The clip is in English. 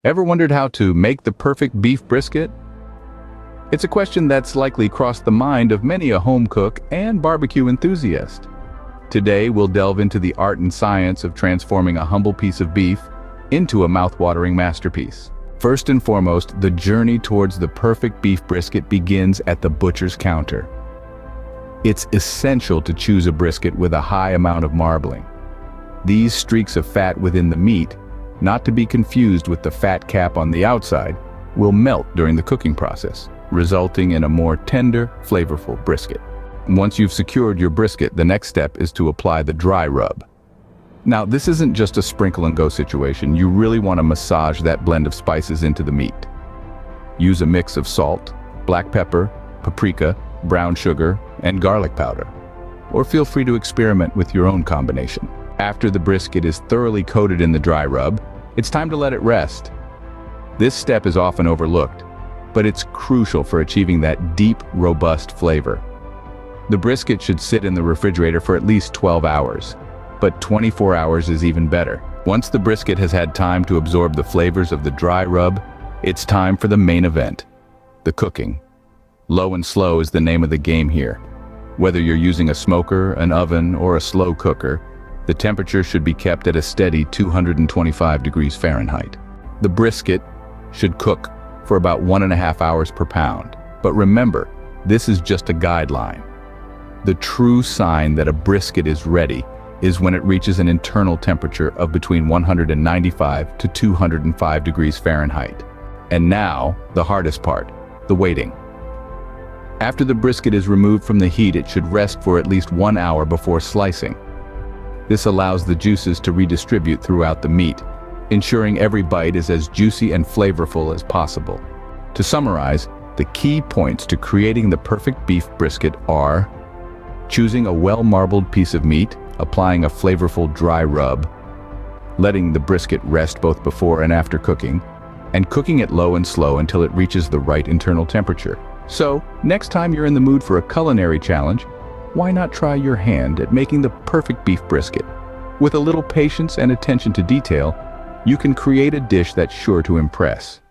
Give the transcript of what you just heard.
Ever wondered how to make the perfect beef brisket? It's a question that's likely crossed the mind of many a home cook and barbecue enthusiast. Today, we'll delve into the art and science of transforming a humble piece of beef into a mouth-watering masterpiece. First and foremost, the journey towards the perfect beef brisket begins at the butcher's counter. It's essential to choose a brisket with a high amount of marbling. These streaks of fat within the meat, not to be confused with the fat cap on the outside, will melt during the cooking process, resulting in a more tender, flavorful brisket. Once you've secured your brisket, the next step is to apply the dry rub. Now, this isn't just a sprinkle-and-go situation. You really want to massage that blend of spices into the meat. Use a mix of salt, black pepper, paprika, brown sugar, and garlic powder. Or feel free to experiment with your own combination. After the brisket is thoroughly coated in the dry rub, it's time to let it rest. This step is often overlooked, but it's crucial for achieving that deep, robust flavor. The brisket should sit in the refrigerator for at least 12 hours, but 24 hours is even better. Once the brisket has had time to absorb the flavors of the dry rub, it's time for the main event, the cooking. Low and slow is the name of the game here. Whether you're using a smoker, an oven, or a slow cooker, the temperature should be kept at a steady 225 degrees Fahrenheit. The brisket should cook for about 1.5 hours per pound. But remember, this is just a guideline. The true sign that a brisket is ready is when it reaches an internal temperature of between 195 to 205 degrees Fahrenheit. And now, the hardest part, the waiting. After the brisket is removed from the heat, it should rest for at least 1 hour before slicing. This allows the juices to redistribute throughout the meat, ensuring every bite is as juicy and flavorful as possible. To summarize, the key points to creating the perfect beef brisket are choosing a well-marbled piece of meat, applying a flavorful dry rub, letting the brisket rest both before and after cooking, and cooking it low and slow until it reaches the right internal temperature. So, next time you're in the mood for a culinary challenge, why not try your hand at making the perfect beef brisket? With a little patience and attention to detail, you can create a dish that's sure to impress.